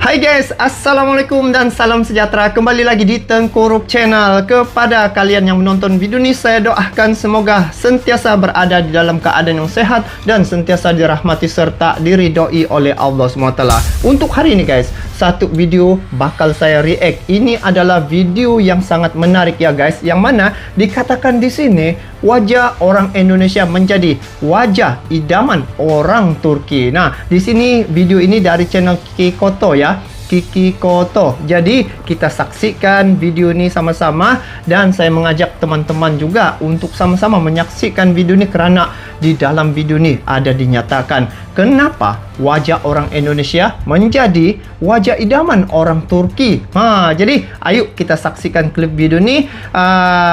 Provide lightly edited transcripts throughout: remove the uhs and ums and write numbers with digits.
Hai guys, Assalamualaikum dan salam sejahtera. Kembali lagi di Tengku Channel. Kepada kalian yang menonton video ini, saya doakan semoga sentiasa berada di dalam keadaan yang sehat dan sentiasa dirahmati serta diridhoi oleh Allah SWT. Untuk hari ini guys, satu video bakal saya react. Ini adalah video yang sangat menarik ya guys, yang mana dikatakan di sini wajah orang Indonesia menjadi wajah idaman orang Turki. Nah, di sini video ini dari channel Kiki Koto ya. Kiki Koto. Jadi kita saksikan video ini sama-sama dan saya mengajak teman-teman juga untuk sama-sama menyaksikan video ini kerana di dalam video ini ada dinyatakan kenapa wajah orang Indonesia menjadi wajah idaman orang Turki. Jadi ayo kita saksikan klip video ini.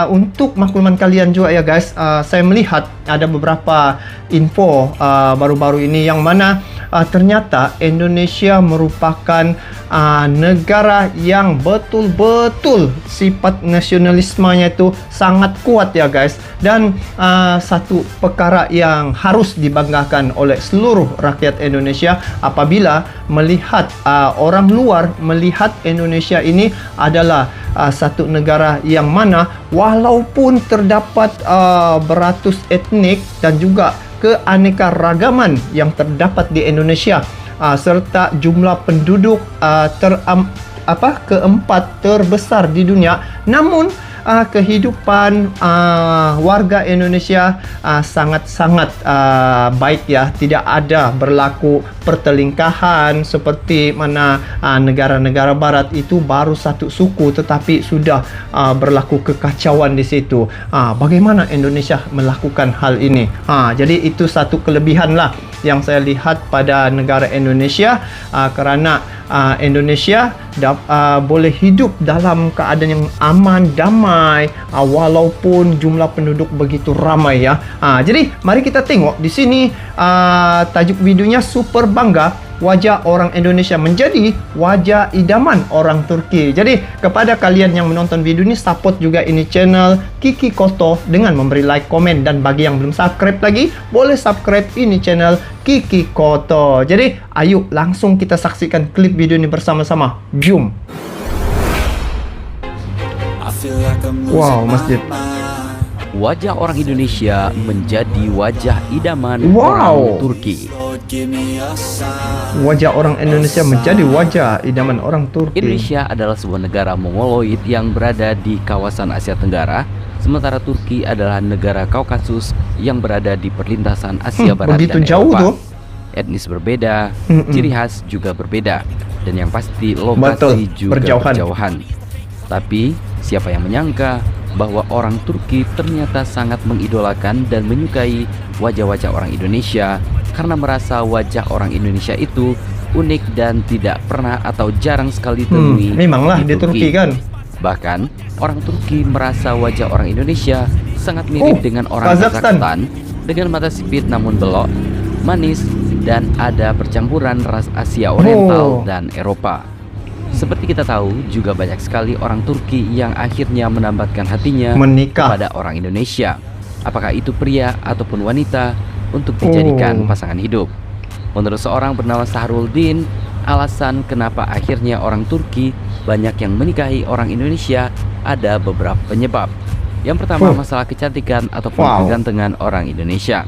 Untuk makluman kalian juga ya guys, saya melihat ada beberapa info baru-baru ini yang mana ternyata Indonesia merupakan negara yang betul-betul sifat nasionalismenya itu sangat kuat ya guys, dan satu perkara yang harus dibanggakan oleh seluruh rakyat Indonesia apabila melihat orang luar melihat Indonesia ini adalah satu negara yang mana walaupun terdapat beratus etnik dan juga keanekaragaman yang terdapat di Indonesia, serta jumlah penduduk keempat terbesar di dunia, namun kehidupan warga Indonesia sangat-sangat baik ya. Tidak ada berlaku pertelingkahan seperti mana negara-negara barat itu baru satu suku tetapi sudah berlaku kekacauan di situ. Bagaimana Indonesia melakukan hal ini? Jadi itu satu kelebihan lah yang saya lihat pada negara Indonesia, kerana Indonesia boleh hidup dalam keadaan yang aman, damai, walaupun jumlah penduduk begitu ramai ya. Jadi mari kita tengok di sini, tajuk videonya super bangga wajah orang Indonesia menjadi wajah idaman orang Turki. Jadi kepada kalian yang menonton video ini, support juga ini channel Kiki Koto dengan memberi like, komen, dan bagi yang belum subscribe lagi, boleh subscribe ini channel Kiki Koto. Jadi ayo langsung kita saksikan klip video ini bersama-sama. Jom. Wow, masjid. Wajah orang Indonesia menjadi wajah idaman orang Turki. Wajah orang Indonesia menjadi wajah idaman orang Turki. Indonesia adalah sebuah negara Mongoloid yang berada di kawasan Asia Tenggara, sementara Turki adalah negara Kaukasus yang berada di perlintasan Asia Barat begitu dan jauh Eropa. tuh. Etnis berbeda, ciri khas juga berbeda, dan yang pasti lokasi juga berjauhan. Tapi siapa yang menyangka bahwa orang Turki ternyata sangat mengidolakan dan menyukai wajah-wajah orang Indonesia karena merasa wajah orang Indonesia itu unik dan tidak pernah atau jarang sekali temui memanglah di Turki kan. Bahkan orang Turki merasa wajah orang Indonesia sangat mirip dengan orang Kazakhstan dengan mata sipit namun belok, manis, dan ada percampuran ras Asia Oriental dan Eropa. Seperti kita tahu, juga banyak sekali orang Turki yang akhirnya menambatkan hatinya menikah kepada orang Indonesia, apakah itu pria ataupun wanita, untuk dijadikan pasangan hidup. Menurut seorang bernama Sahruldin, alasan kenapa akhirnya orang Turki banyak yang menikahi orang Indonesia ada beberapa penyebab. Yang pertama, masalah kecantikan ataupun kegantengan orang Indonesia.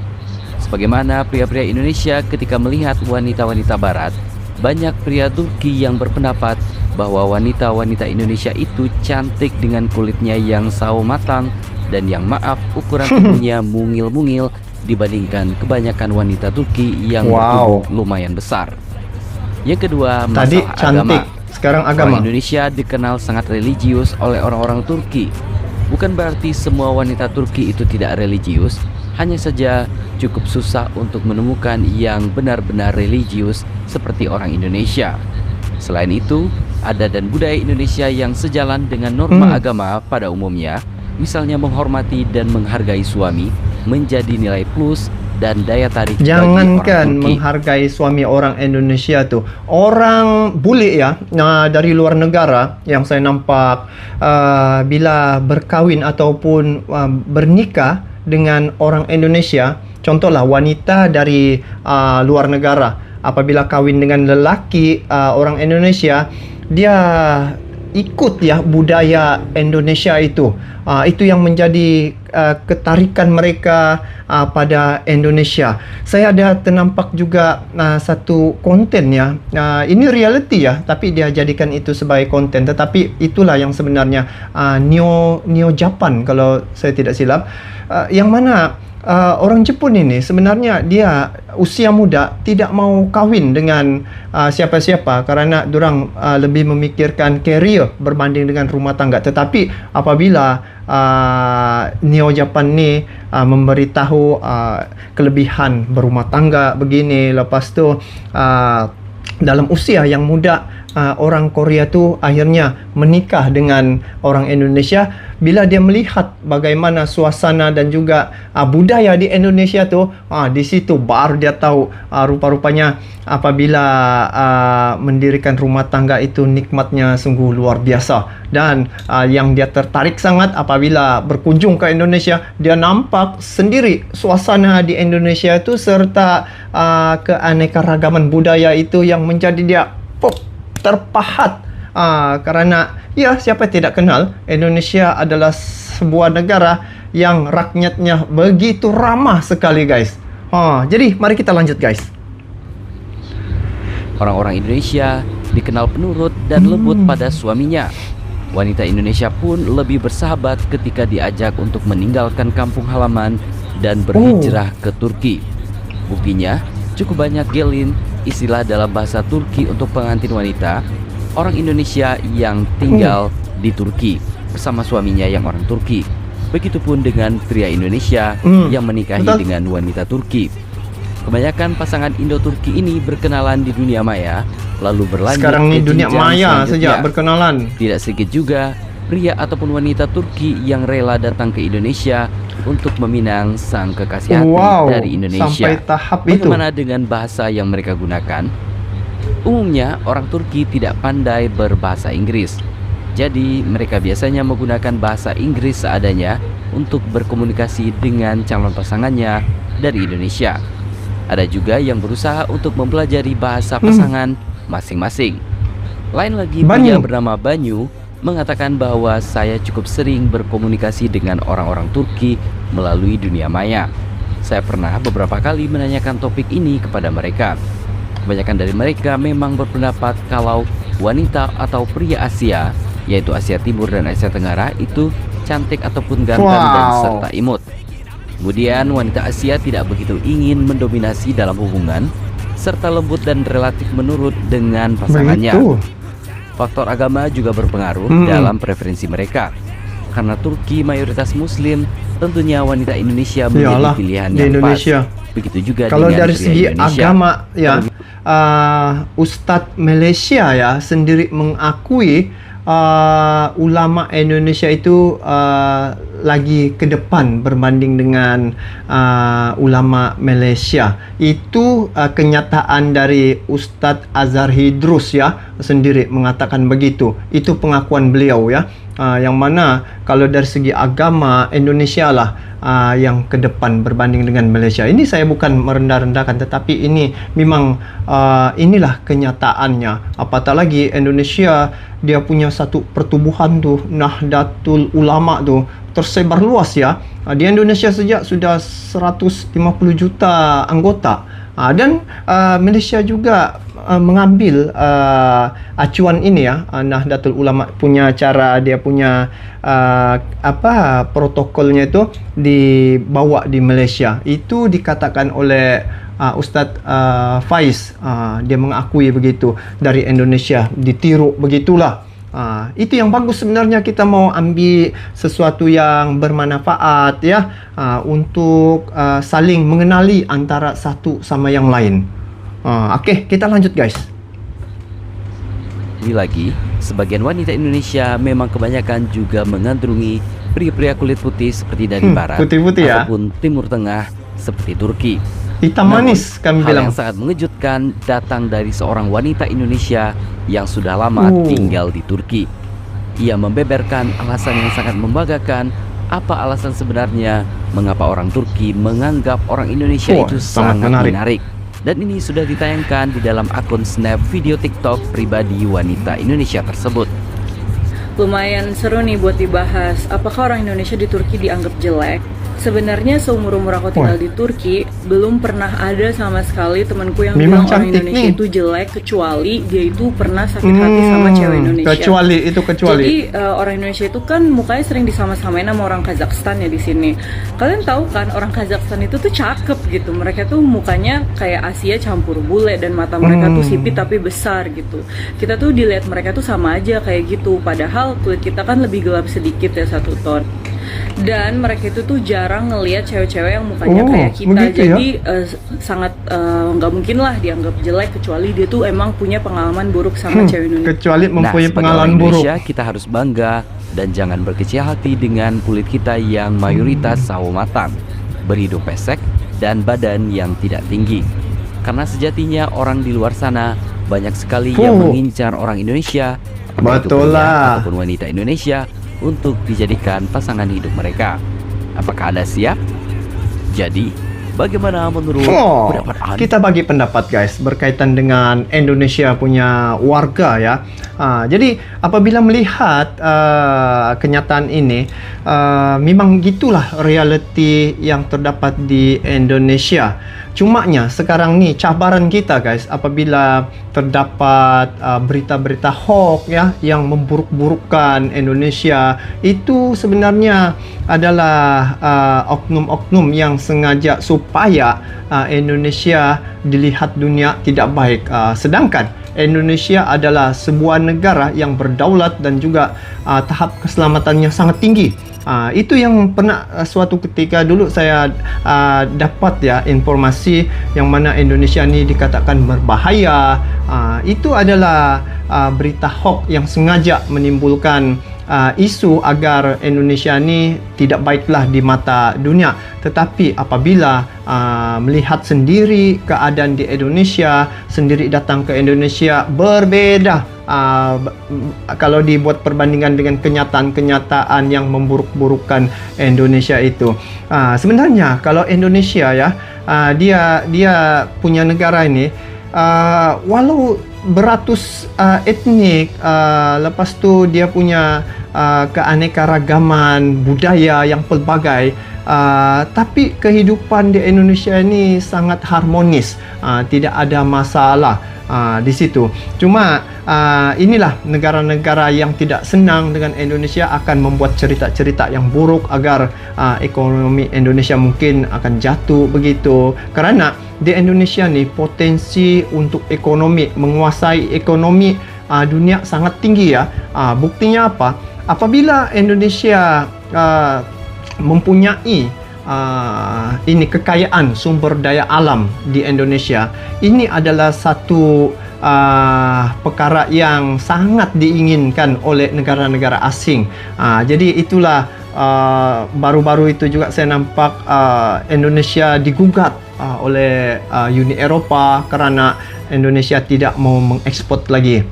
Sebagaimana pria-pria Indonesia ketika melihat wanita-wanita barat, banyak pria Turki yang berpendapat bahwa wanita-wanita Indonesia itu cantik dengan kulitnya yang sawo matang dan yang ukuran tubuhnya mungil-mungil dibandingkan kebanyakan wanita Turki yang bertubuh lumayan besar. Yang kedua, masalah agama. Sekarang agama. Orang Indonesia dikenal sangat religius oleh orang-orang Turki. Bukan berarti semua wanita Turki itu tidak religius, hanya saja cukup susah untuk menemukan yang benar-benar religius seperti orang Indonesia. Selain itu, adat dan budaya Indonesia yang sejalan dengan norma agama pada umumnya, misalnya menghormati dan menghargai suami, menjadi nilai plus dan daya tarik bagi orang Jangankan Turki. menghargai suami orang Indonesia tuh, orang bule ya dari luar negara yang saya nampak bila berkawin ataupun bernikah dengan orang Indonesia, contohlah wanita dari luar negara, apabila kawin dengan lelaki orang Indonesia, dia ikut ya budaya Indonesia itu. Itu yang menjadi ketarikan mereka pada Indonesia. Saya ada ternampak juga satu konten ya. Ini reality ya, tapi dia jadikan itu sebagai konten. Tetapi itulah yang sebenarnya Neo Japan kalau saya tidak silap. Yang mana orang Jepun ini sebenarnya dia usia muda tidak mau kawin dengan siapa-siapa karena dorang lebih memikirkan career berbanding dengan rumah tangga. Tetapi apabila Neo Japan ni memberitahu kelebihan berumah tangga begini, lepas tu dalam usia yang muda orang Korea tu akhirnya menikah dengan orang Indonesia. Bila dia melihat bagaimana suasana dan juga budaya di Indonesia tu, di situ baru dia tahu rupa-rupanya apabila mendirikan rumah tangga itu nikmatnya sungguh luar biasa. Dan yang dia tertarik sangat apabila berkunjung ke Indonesia, dia nampak sendiri suasana di Indonesia itu serta keanekaragaman budaya itu yang menjadi dia terpahat. Karena ya siapa tidak kenal Indonesia adalah sebuah negara yang rakyatnya begitu ramah sekali guys. Jadi mari kita lanjut guys. Orang-orang Indonesia dikenal penurut dan lembut pada suaminya. Wanita Indonesia pun lebih bersahabat ketika diajak untuk meninggalkan kampung halaman dan berhijrah ke Turki. Buktinya, cukup banyak gelin, istilah dalam bahasa Turki untuk pengantin wanita orang Indonesia yang tinggal di Turki bersama suaminya yang orang Turki. Begitupun dengan pria Indonesia yang menikahi dengan wanita Turki. Kebanyakan pasangan Indo-Turki ini berkenalan di dunia maya, lalu berlanjut sekarang ke ini dunia maya sejak selanjutnya. berkenalan. Tidak sedikit juga pria ataupun wanita Turki yang rela datang ke Indonesia untuk meminang sang kekasih hati dari Indonesia. Sampai tahap itu. Bagaimana dengan bahasa yang mereka gunakan? Umumnya orang Turki tidak pandai berbahasa Inggris. Jadi mereka biasanya menggunakan bahasa Inggris seadanya untuk berkomunikasi dengan calon pasangannya dari Indonesia. Ada juga yang berusaha untuk mempelajari bahasa pasangan masing-masing. Lain lagi pria bernama Banyu mengatakan bahwa saya cukup sering berkomunikasi dengan orang-orang Turki melalui dunia maya. Saya pernah beberapa kali menanyakan topik ini kepada mereka. Kebanyakan dari mereka memang berpendapat kalau wanita atau pria Asia, yaitu Asia Timur dan Asia Tenggara, itu cantik ataupun ganteng dan serta imut. Kemudian wanita Asia tidak begitu ingin mendominasi dalam hubungan, serta lembut dan relatif menurut dengan pasangannya. Faktor agama juga berpengaruh dalam preferensi mereka. Karena Turki mayoritas Muslim, tentunya wanita Indonesia menjadi pilihan yang pas. Begitu juga kalau dengan dari segi Indonesia. agama ya, Ustadz Malaysia ya sendiri mengakui ulama Indonesia itu lagi ke depan berbanding dengan ulama Malaysia. Itu kenyataan dari Ustadz Azhar Hidrus ya sendiri mengatakan begitu. Itu pengakuan beliau ya. Yang mana kalau dari segi agama Indonesia lah yang ke depan berbanding dengan Malaysia. Ini saya bukan merendah-rendahkan, tetapi ini memang inilah kenyataannya. Apatah lagi Indonesia dia punya satu pertubuhan tuh Nahdlatul Ulama tuh tersebar luas ya. Di Indonesia sejak sudah 150 juta anggota. Dan Malaysia juga mengambil acuan ini ya. Nahdlatul Ulama punya cara, dia punya protokolnya itu dibawa di Malaysia. Itu dikatakan oleh Ustadz Faiz, dia mengakui begitu dari Indonesia ditiru begitulah. Itu yang bagus sebenarnya, kita mau ambil sesuatu yang bermanfaat ya, untuk saling mengenali antara satu sama yang lain. Oke, kita lanjut guys. Lagi, sebagian wanita Indonesia memang kebanyakan juga mengandungi pria-pria kulit putih seperti dari barat putih-putih ya, ataupun Timur Tengah seperti Turki. Hitam manis kami hal bilang. yang sangat mengejutkan datang dari seorang wanita Indonesia yang sudah lama tinggal di Turki. Ia membeberkan alasan yang sangat membanggakan. Apa alasan sebenarnya mengapa orang Turki menganggap orang Indonesia itu sangat menarik. Dan ini sudah ditayangkan di dalam akun snap video TikTok pribadi wanita Indonesia tersebut. Lumayan seru nih buat dibahas. Apakah orang Indonesia di Turki dianggap jelek? Sebenarnya seumur-umur aku tinggal di Turki, belum pernah ada sama sekali temanku yang Memang bilang orang cantik Indonesia nih. itu jelek, kecuali dia itu pernah sakit hati sama cewek Indonesia. Kecuali. Jadi orang Indonesia itu kan mukanya sering disama-samain sama orang Kazakhstan ya di sini. Kalian tahu kan orang Kazakhstan itu tuh cakep gitu. Mereka tuh mukanya kayak Asia campur bule dan mata mereka tuh sipit tapi besar gitu. Kita tuh dilihat mereka tuh sama aja kayak gitu. Padahal kulit kita kan lebih gelap sedikit ya, 1 ton. Dan mereka itu tuh jarang ngelihat cewek-cewek yang mukanya kayak kita. Jadi sangat nggak mungkin lah dianggap jelek, kecuali dia tuh emang punya pengalaman buruk sama cewek Indonesia. Kecuali mempunyai sebagai pengalaman orang buruk. Indonesia, kita harus bangga dan jangan berkecil hati dengan kulit kita yang mayoritas sawo matang, berhidung pesek, dan badan yang tidak tinggi. Karena sejatinya orang di luar sana banyak sekali yang mengincar orang Indonesia, apakah itu Betul pria lah. ataupun wanita Indonesia, untuk dijadikan pasangan hidup mereka. Apakah Anda siap? Jadi, bagaimana menurut pendapat Anda? Kita bagi pendapat guys berkaitan dengan Indonesia punya warga ya. Jadi apabila melihat kenyataan ini, memang gitulah realiti yang terdapat di Indonesia. Cumanya sekarang nih cabaran kita guys, apabila terdapat berita-berita hoax ya yang memburuk-burukkan Indonesia, itu sebenarnya adalah oknum-oknum yang sengaja supaya Indonesia dilihat dunia tidak baik. Sedangkan Indonesia adalah sebuah negara yang berdaulat dan juga tahap keselamatannya sangat tinggi. Itu yang pernah suatu ketika dulu saya dapat ya informasi yang mana Indonesia ini dikatakan berbahaya. Itu adalah berita hoax yang sengaja menimbulkan isu agar Indonesia ini tidak baiklah di mata dunia. Tetapi apabila melihat sendiri keadaan di Indonesia, sendiri datang ke Indonesia, berbeda. Kalau dibuat perbandingan dengan kenyataan-kenyataan yang memburuk-burukkan Indonesia itu. Sebenarnya kalau Indonesia ya, dia punya negara ini, walau beratus etnik, lepas tu dia punya keanekaragaman budaya yang pelbagai, tapi kehidupan di Indonesia ini sangat harmonis, tidak ada masalah di situ. Cuma inilah negara-negara yang tidak senang dengan Indonesia akan membuat cerita-cerita yang buruk agar ekonomi Indonesia mungkin akan jatuh begitu. Karena di Indonesia nih potensi untuk ekonomi, menguasai ekonomi dunia sangat tinggi ya. Buktinya apa? Apabila Indonesia mempunyai ini kekayaan sumber daya alam di Indonesia, ini adalah satu perkara yang sangat diinginkan oleh negara-negara asing. Jadi itulah baru-baru itu juga saya nampak Indonesia digugat oleh Uni Eropa kerana Indonesia tidak mau mengekspor lagi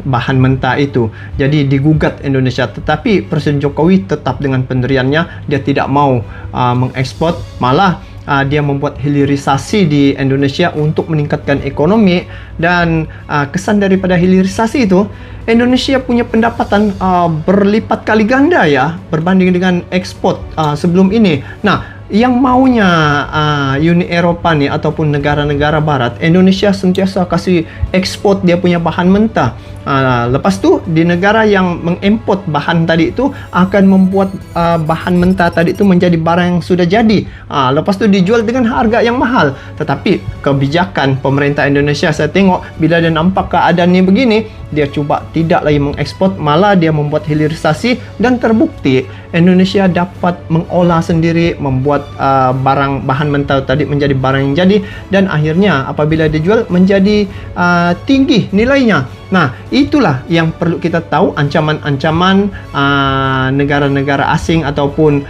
bahan mentah itu. Jadi digugat Indonesia, tetapi Presiden Jokowi tetap dengan pendiriannya, dia tidak mau mengekspor, malah dia membuat hilirisasi di Indonesia untuk meningkatkan ekonomi. Dan kesan daripada hilirisasi itu, Indonesia punya pendapatan berlipat kali ganda ya berbanding dengan ekspor sebelum ini. Nah, yang maunya Uni Eropa nih ataupun negara-negara barat, Indonesia sentiasa kasih ekspor dia punya bahan mentah. Lepas tu di negara yang mengimport bahan tadi itu akan membuat bahan mentah tadi itu menjadi barang yang sudah jadi. Lepas tu dijual dengan harga yang mahal. Tetapi kebijakan pemerintah Indonesia, saya tengok bila dia nampak keadaan ni begini, dia cuba tidak lagi mengekspor, malah dia membuat hilirisasi, dan terbukti Indonesia dapat mengolah sendiri, membuat barang bahan mentah tadi menjadi barang yang jadi, dan akhirnya apabila dijual menjadi tinggi nilainya. Nah, itulah yang perlu kita tahu, ancaman-ancaman negara-negara asing ataupun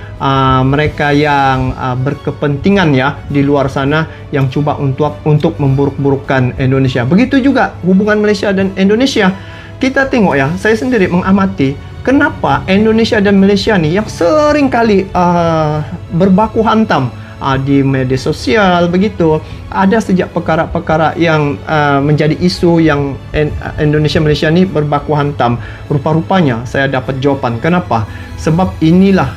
mereka yang berkepentingan ya di luar sana yang cuba untuk memburuk-burukkan Indonesia. Begitu juga hubungan Malaysia dan Indonesia. Kita tengok ya, saya sendiri mengamati kenapa Indonesia dan Malaysia ni yang sering kali berbaku hantam. di media sosial begitu. Ada sejak perkara-perkara yang menjadi isu yang Indonesia Malaysia ni berbaku hantam. Rupa-rupanya saya dapat jawapan. Kenapa? Sebab inilah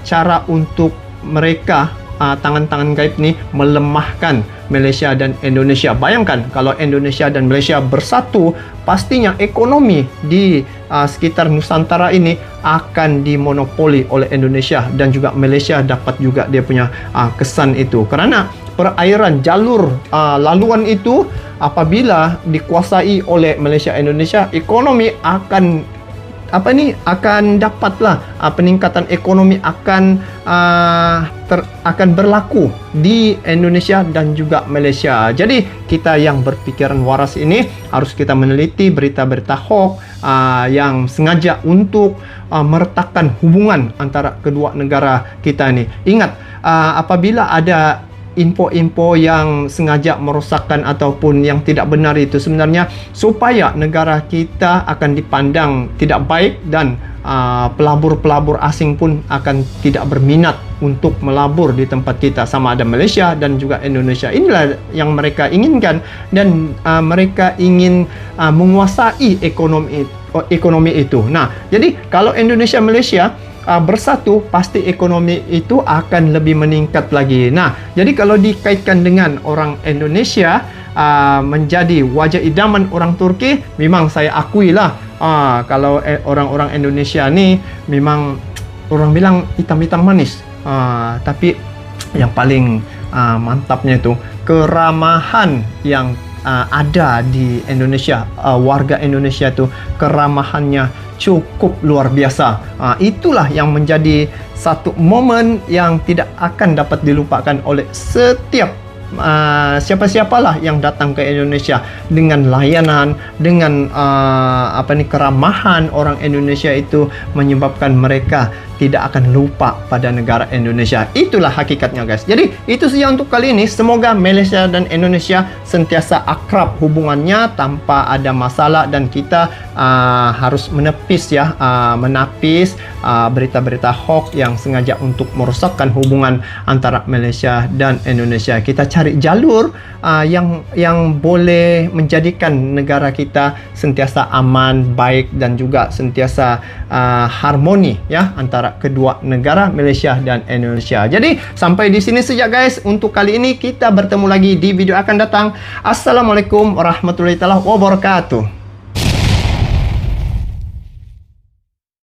cara untuk mereka tangan-tangan gaib ni melemahkan Malaysia dan Indonesia. Bayangkan kalau Indonesia dan Malaysia bersatu, pastinya ekonomi di sekitar Nusantara ini akan dimonopoli oleh Indonesia, dan juga Malaysia dapat juga dia punya kesan itu. Kerana perairan jalur laluan itu apabila dikuasai oleh Malaysia Indonesia, ekonomi akan akan dapatlah peningkatan ekonomi akan berlaku di Indonesia dan juga Malaysia. Jadi kita yang berpikiran waras ini harus kita meneliti berita-berita hoax yang sengaja untuk meretakkan hubungan antara kedua negara kita ini. Ingat, apabila ada info-info yang sengaja merosakkan ataupun yang tidak benar, itu sebenarnya supaya negara kita akan dipandang tidak baik, dan pelabur-pelabur asing pun akan tidak berminat untuk melabur di tempat kita, sama ada Malaysia dan juga Indonesia. Inilah yang mereka inginkan, dan mereka ingin menguasai ekonomi itu. Nah, jadi kalau Indonesia Malaysia bersatu, pasti ekonomi itu akan lebih meningkat lagi. Nah, jadi kalau dikaitkan dengan orang Indonesia menjadi wajah idaman orang Turki, memang saya akuilah kalau orang-orang Indonesia ni memang orang bilang hitam-hitam manis, tapi yang paling mantapnya itu keramahan yang ada di Indonesia. Warga Indonesia itu keramahannya cukup luar biasa. Itulah yang menjadi satu momen yang tidak akan dapat dilupakan oleh setiap siapa-siapalah yang datang ke Indonesia. Dengan layanan, dengan keramahan orang Indonesia itu menyebabkan mereka tidak akan lupa pada negara Indonesia. Itulah hakikatnya, guys. Jadi itu saja untuk kali ini. Semoga Malaysia dan Indonesia sentiasa akrab hubungannya tanpa ada masalah, dan kita harus menepis menapis berita-berita hoax yang sengaja untuk merosakkan hubungan antara Malaysia dan Indonesia. Kita cari jalur yang boleh menjadikan negara kita sentiasa aman, baik, dan juga sentiasa harmoni antara kedua negara Malaysia dan Indonesia. Jadi sampai di sini saja, guys, untuk kali ini. Kita bertemu lagi di video akan datang. Assalamualaikum warahmatullahi wabarakatuh.